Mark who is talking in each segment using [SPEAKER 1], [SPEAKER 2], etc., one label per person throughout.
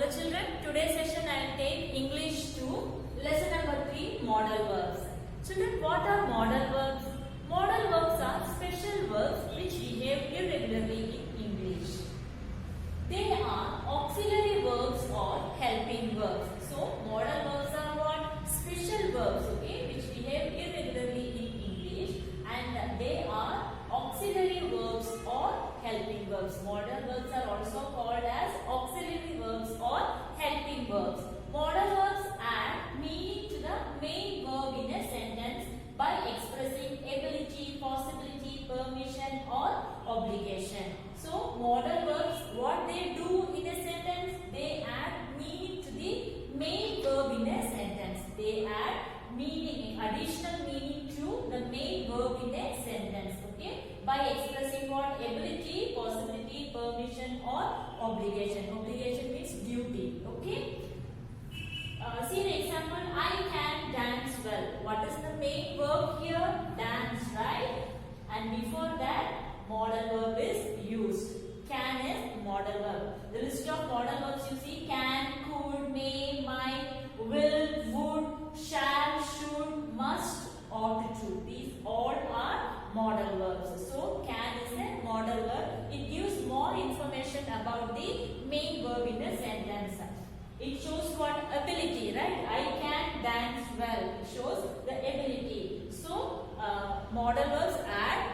[SPEAKER 1] Hello children, today's session I will take English 2, lesson number 3, modal verbs. Children, what are modal verbs? Modal verbs are special verbs which behave irregularly in English. They are auxiliary verbs or helping verbs. So, modal verbs are what? Special verbs, okay, which behave irregularly in English, and they are auxiliary verbs or helping verbs. Modal verbs are also called as auxiliary verbs or helping verbs. Modal verbs add meaning to the main verb in a sentence by expressing ability, possibility, permission or obligation. So, modal verbs, what they do in a sentence? They add meaning to the main verb in a sentence. They add meaning, additional meaning to the main verb in a sentence, okay, by expressing what? Ability, possibility, permission or obligation. Obligation means duty, okay. See the example, I can dance well. What is the main verb here? Dance, right? And before that, modal verb is used. Can is modal verb. The list of modal verbs you see: can, could, may, might, will, would, shall, should, must, ought to. These all are modal verbs. So, can is a modal verb. It gives more information about the main verb in a sentence. It shows what? Ability, right? I can dance well. It shows the ability. So, modal verbs add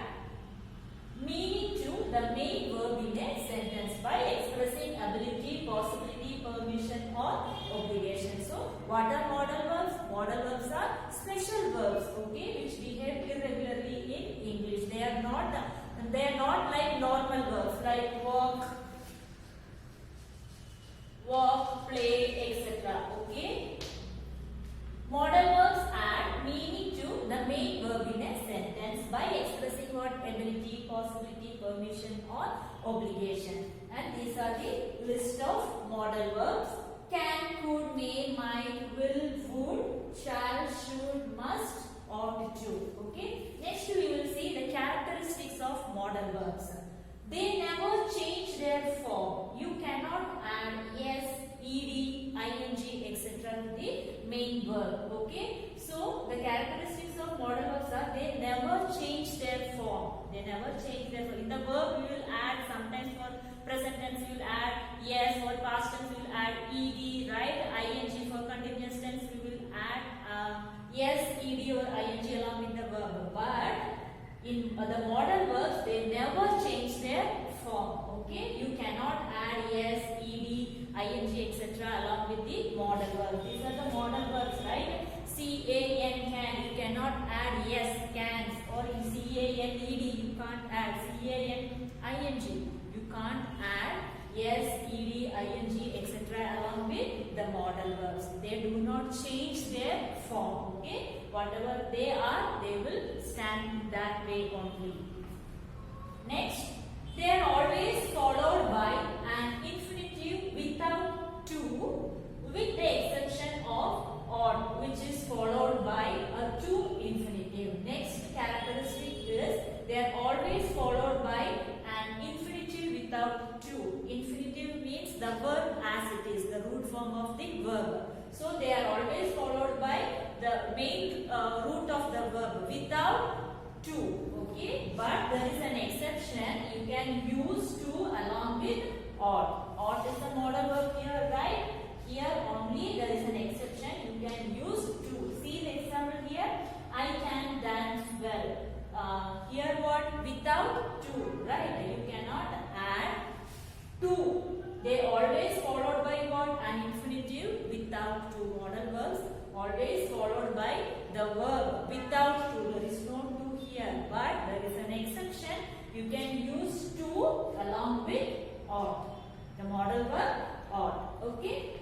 [SPEAKER 1] meaning to the main verb in a sentence by expressing ability, possibility, permission or obligation. So, what are modal verbs? Modal verbs are special verbs, okay, which behave irregularly in English. They are not like normal verbs like walk, play, etc. Okay. Modal verbs add meaning to the main verb in a sentence by expressing what? Ability, possibility, permission or obligation. And these are the list of modal verbs: can, could, may, might, will, would, shall, should, must, ought to. Okay. Next we will see the characteristics of modal verbs. They never change their form. You cannot add yes, ed, ing, etc. to the main verb. Okay. So the characteristics of modal verbs are they never change their form. They never change their form. In the verb you will add, sometimes for present tense you will add yes, for past tense you will add ed, right? Ing, for continuous tense you will add yes, ed or ing along with the verb. But in the modal verbs, they never change their form. Okay, you cannot add yes, ed, ing, etc. along with the modal verbs. These are the modal verbs, right? Can, you cannot add yes, cans, or in ed, you can't add ing. You can't add yes, ed, ing, etc. along with the modal verbs. They do not change their form. Okay, whatever they are, they will stand that way only. Next, they are always followed by an infinitive without to, with the exception of or, which is followed by a to infinitive. Next characteristic is they are always followed by an infinitive without to. Infinitive means the verb as it is, the root form of the verb. So they are always followed by the main root of the verb without to. Okay, but there is an exception. You can use to along with ought. Ought is the modal verb here, right? Here only there is an exception. You can use to. See the example here. I can dance well. Here what? Without to, right? You cannot add to. They always followed by what? An infinitive without to. Modal verbs always followed by the verb without to. There is no to here, but there is an exception. You can use to along with ought. The modal verb ought. Okay.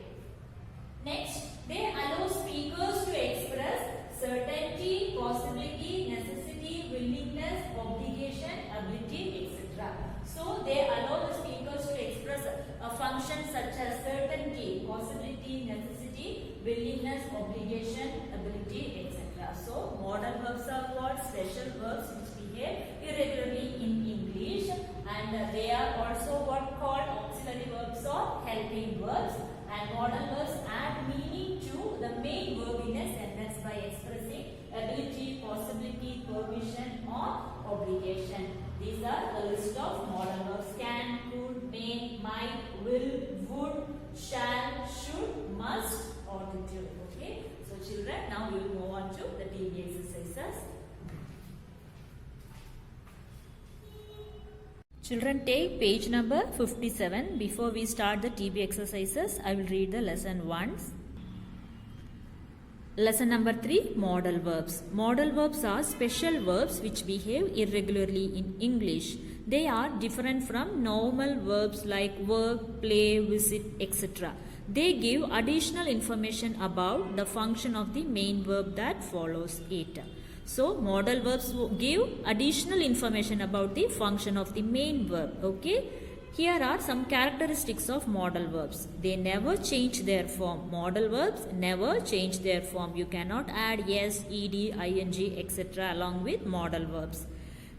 [SPEAKER 1] Next, they allow speakers to express certainty, possibility, necessity, willingness, obligation, ability, etc. So, they allow the speakers to express a function such as certainty, possibility, necessity, willingness, obligation, ability, etc. So, modal verbs are what? Special verbs which behave irregularly in English, and they are also what called auxiliary auxiliary verbs or helping verbs, and modal verbs add meaning to the main verb in a sentence by expressing ability, possibility, permission or obligation. These are a list of modal verbs: can, could, may, might, will, would, shall, should, must, ought to. Okay. So children, now we will move on to the TB exercises. Children, take page number 57. Before we start the TB exercises, I will read the lesson once. Lesson number 3, modal verbs. Modal verbs are special verbs which behave irregularly in English. They are different from normal verbs like work, play, visit, etc. They give additional information about the function of the main verb that follows it. So, modal verbs give additional information about the function of the main verb. Okay. Here are some characteristics of modal verbs. They never change their form. Modal verbs never change their form. You cannot add s, ed, ing, etc. along with modal verbs.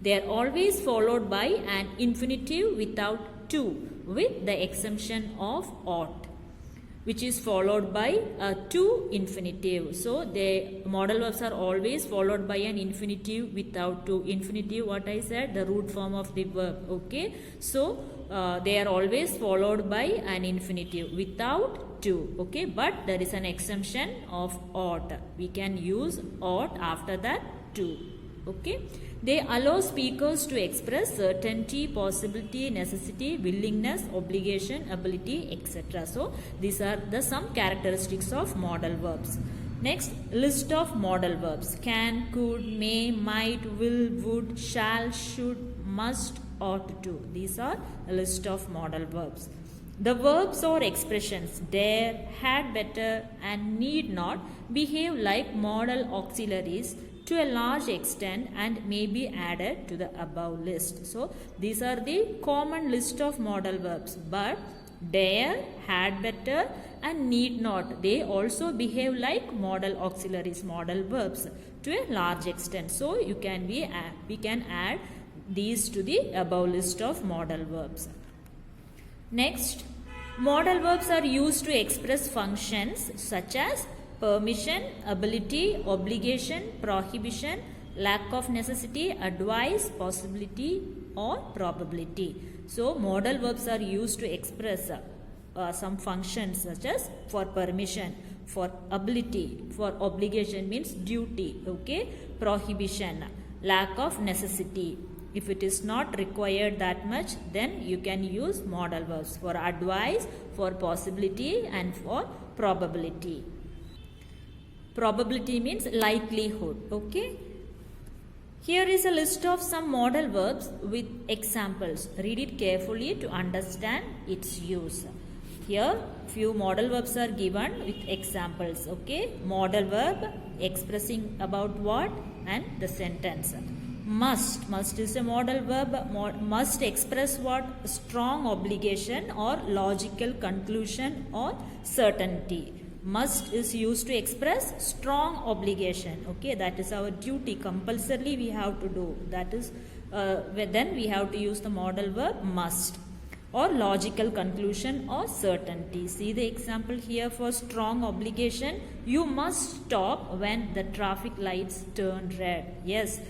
[SPEAKER 1] They are always followed by an infinitive without to, with the exception of ought, which is followed by a to infinitive. So, the modal verbs are always followed by an infinitive without to. Infinitive, what I said, the root form of the verb. Okay. So, they are always followed by an infinitive without to. Okay. But there is an exemption of ought. We can use ought after that to. Okay. They allow speakers to express certainty, possibility, necessity, willingness, obligation, ability, etc. So, these are the some characteristics of modal verbs. Next, list of modal verbs: can, could, may, might, will, would, shall, should, must, ought to. These are a list of modal verbs. The verbs or expressions dare, had better and need not behave like modal auxiliaries to a large extent and may be added to the above list. So, these are the common list of modal verbs, but dare, had better and need not, they also behave like modal auxiliaries, modal verbs to a large extent. So, we can add these to the above list of modal verbs. Next, modal verbs are used to express functions such as permission, ability, obligation, prohibition, lack of necessity, advice, possibility or probability. So, modal verbs are used to express some functions such as for permission, for ability, for obligation means duty, okay, prohibition, lack of necessity. If it is not required that much, then you can use modal verbs for advice, for possibility and for probability. Probability means likelihood. Okay. Here is a list of some modal verbs with examples. Read it carefully to understand its use. Here few modal verbs are given with examples. Okay. Modal verb expressing about what and the sentence. Must. Must is a modal verb. Must express what? Strong obligation or logical conclusion or certainty. Must is used to express strong obligation. Okay, that is our duty. Compulsorily we have to do. That is, then we have to use the modal verb must. Or logical conclusion or certainty. See the example here for strong obligation. You must stop when the traffic lights turn red. Yes,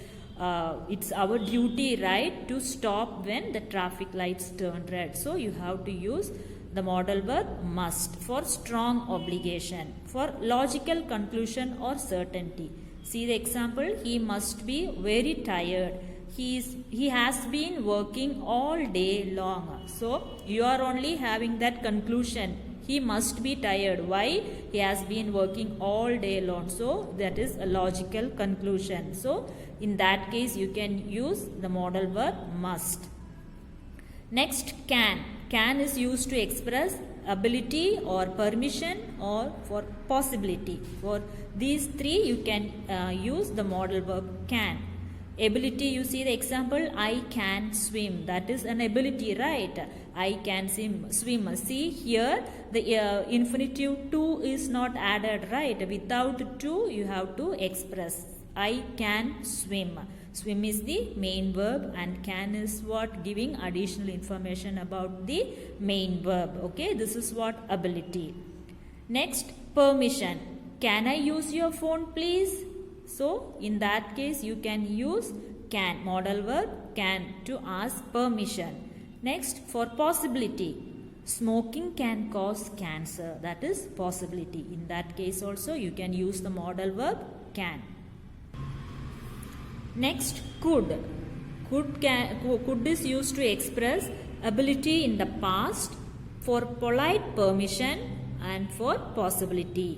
[SPEAKER 1] it's our duty, right, to stop when the traffic lights turn red. So you have to use the modal verb must for strong obligation. For logical conclusion or certainty. See the example, he must be very tired. He has been working all day long. So you are only having that conclusion. He must be tired. Why? He has been working all day long. So that is a logical conclusion. So in that case you can use the modal verb must. Next, can. Can is used to express ability or permission or for possibility. For these three you can use the modal verb can. Ability, you see the example, I can swim. That is an ability, right? I can swim. See here the infinitive to is not added, right? Without to you have to express I can swim. Swim is the main verb and can is what? Giving additional information about the main verb. Okay, this is what? Ability. Next, permission. Can I use your phone please? So in that case you can use can, modal verb can, to ask permission. Next, for possibility. Smoking can cause cancer. That is possibility. In that case also you can use the modal verb can. Next, could. Could is used to express ability in the past, for polite permission and for possibility.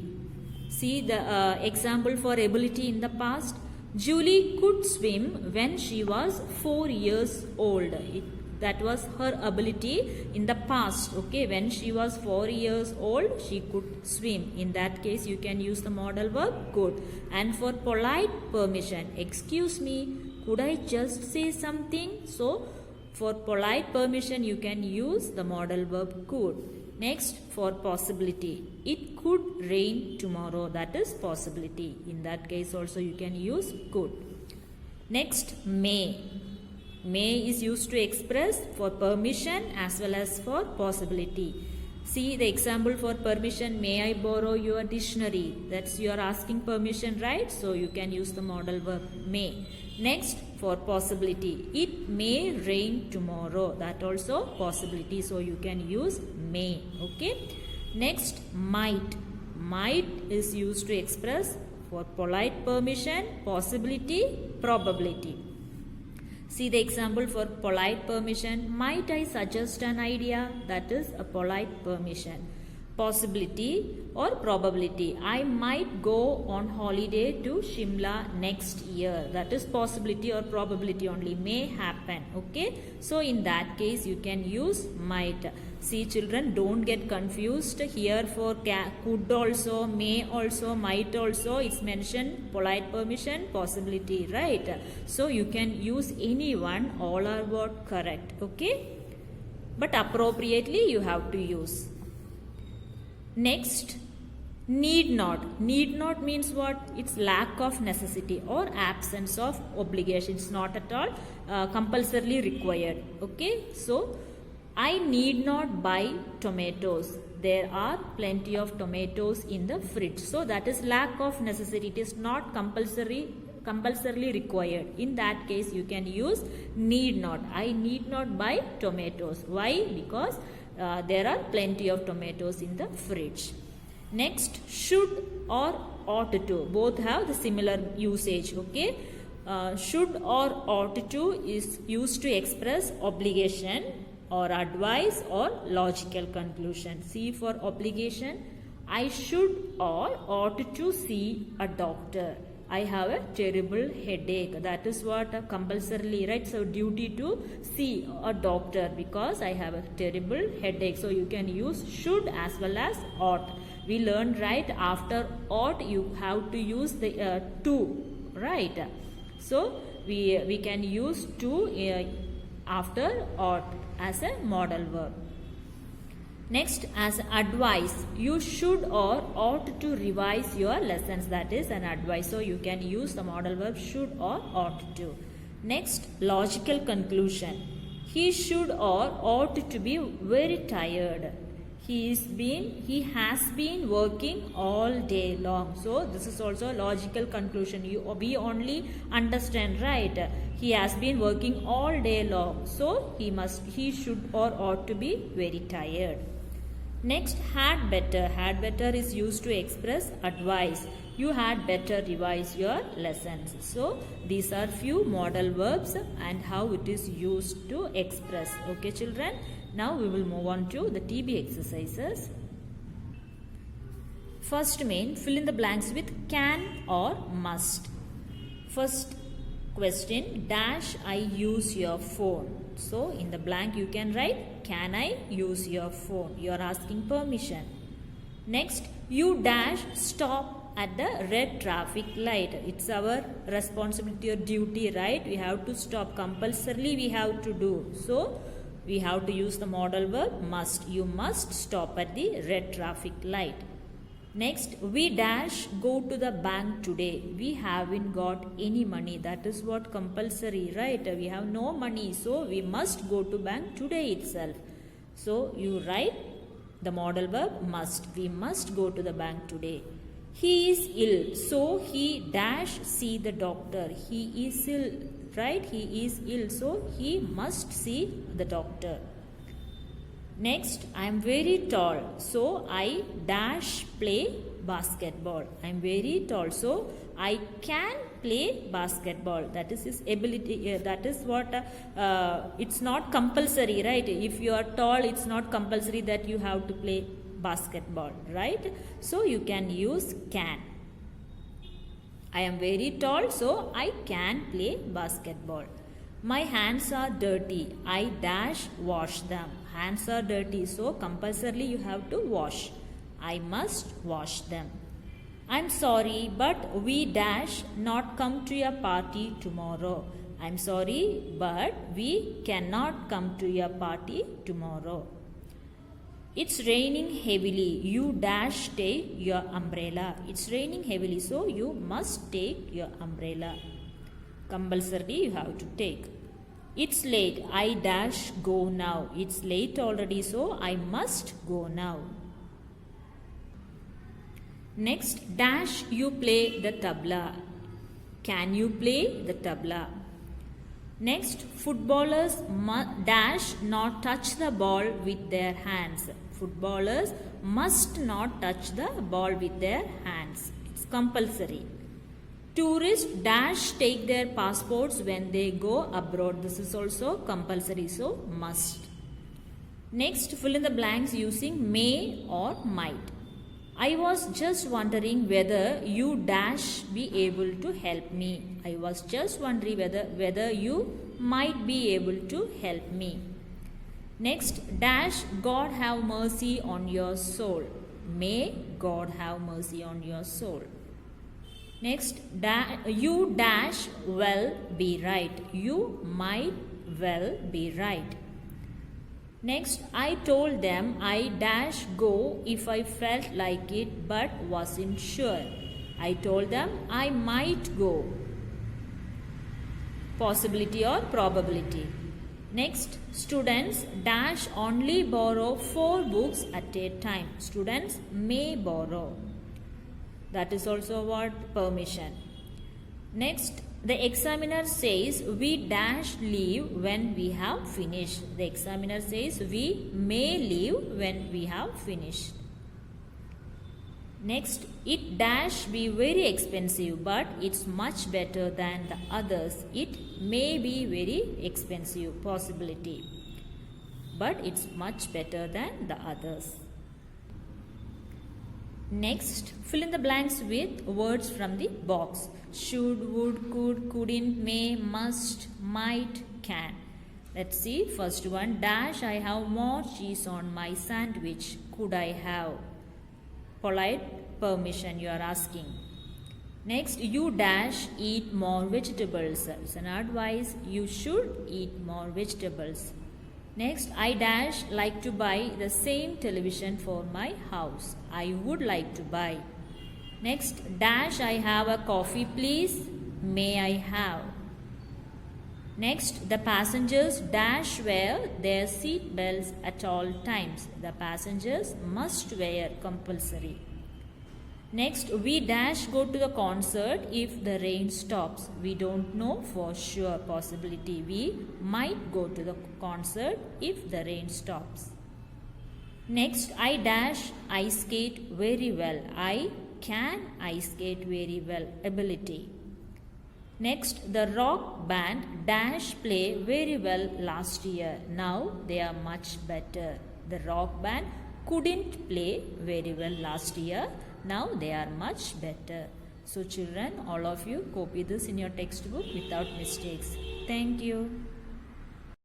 [SPEAKER 1] See the example for ability in the past. Julie could swim when she was 4 years old. That was her ability in the past. Okay, when she was 4 years old, she could swim. In that case, you can use the modal verb could. And for polite permission, excuse me, could I just say something? So, for polite permission, you can use the modal verb could. Next, for possibility. It could rain tomorrow. That is possibility. In that case also you can use could. Next, may. May is used to express for permission as well as for possibility. See the example for permission. May I borrow your dictionary? That's you are asking permission, right? So you can use the modal verb may. Next, for possibility. It may rain tomorrow. That also possibility. So you can use may. Okay. Next, might. Might is used to express for polite permission, possibility, probability. See the example for polite permission. Might I suggest an idea? That is a polite permission. Possibility or probability. I might go on holiday to Shimla next year. That is possibility or probability only. May happen. Okay. So in that case you can use might. See children, don't get confused. Here for could also, may also, might also, it's mentioned polite permission, possibility, right? So you can use any one, all are what? Correct. Okay. But appropriately you have to use. Next, need not. Need not means what? It's lack of necessity or absence of obligation. It's not at all compulsorily required. Okay. So, I need not buy tomatoes. There are plenty of tomatoes in the fridge. So, that is lack of necessity. It is not compulsorily required. In that case, you can use need not. I need not buy tomatoes. Why? Because there are plenty of tomatoes in the fridge. Next, should or ought to. Both have the similar usage. Okay. Should or ought to is used to express obligation or advice or logical conclusion. See for obligation. I should or ought to see a doctor. I have a terrible headache. That is what compulsorily, right? So duty to see a doctor because I have a terrible headache. So you can use should as well as ought. We learned, right? After ought you have to use the to, right? So we can use to after ought as a modal verb. Next, as advice, you should or ought to revise your lessons. That is an advice. So you can use the modal verb should or ought to. Next, logical conclusion. He should or ought to be very tired. He has been working all day long. So this is also a logical conclusion. We only understand, right? He has been working all day long. So he should or ought to be very tired. Next, had better. Had better is used to express advice. You had better revise your lessons. So these are few modal verbs and how it is used to express. Okay children. Now we will move on to the TB exercises. First main, fill in the blanks with can or must. First question, dash I use your phone. So in the blank you can write, can I use your phone? You are asking permission. Next, you dash stop at the red traffic light. It's our responsibility or duty, right? We have to stop. Compulsorily we have to do. So we have to use the modal verb must. You must stop at the red traffic light. Next, we dash go to the bank today. We haven't got any money. That is what compulsory, right? We have no money, so we must go to bank today itself. So you write the modal verb must. We must go to the bank today. He is ill, so he dash see the doctor. He is ill, right? He is ill, so he must see the doctor. Next, I am very tall, so I dash play basketball. I am very tall, so I can play basketball. That is his ability. That is what. It's not compulsory, right? If you are tall, it's not compulsory that you have to play basketball, right? So you can use can. I am very tall, so I can play basketball. My hands are dirty. I dash wash them. Hands are dirty, so compulsorily you have to wash. I must wash them. I'm sorry, but we dash not come to your party tomorrow. I'm sorry, but we cannot come to your party tomorrow. It's raining heavily. You dash take your umbrella. It's raining heavily, so you must take your umbrella. Compulsorily you have to take. It's late. I dash go now. It's late already, so I must go now. Next, dash you play the tabla. Can you play the tabla? Next, footballers dash not touch the ball with their hands. Footballers must not touch the ball with their hands. It's compulsory. Tourists dash take their passports when they go abroad. This is also compulsory, so must. Next, fill in the blanks using may or might. I was just wondering whether you dash be able to help me. I was just wondering whether you might be able to help me. Next, dash God have mercy on your soul. May God have mercy on your soul. Next, you dash well be right. You might well be right. Next, I told them I dash go if I felt like it but wasn't sure. I told them I might go. Possibility or probability. Next, students dash only borrow 4 books at a time. Students may borrow. That is also what? Permission. Next, the examiner says we dash leave when we have finished. The examiner says we may leave when we have finished. Next, it dash be very expensive but it's much better than the others. It may be very expensive, possibility, but it's much better than the others. Next, fill in the blanks with words from the box. Should, would, could, couldn't, may, must, might, can. Let's see. First one, dash I have more cheese on my sandwich. Could I have? Polite permission you are asking. Next, you dash eat more vegetables. It's an advice. You should eat more vegetables. Next, I dash like to buy the same television for my house. I would like to buy. Next, dash I have a coffee please. May I have? Next, the passengers dash wear their seat belts at all times. The passengers must wear compulsory. Next, we dash go to the concert if the rain stops. We don't know for sure, possibility. We might go to the concert if the rain stops. Next, I dash ice skate very well. I can ice skate very well, ability. Next, the rock band dash play very well last year. Now they are much better. The rock band couldn't play very well last year. Now they are much better. So children, all of you copy this in your textbook without mistakes. Thank you.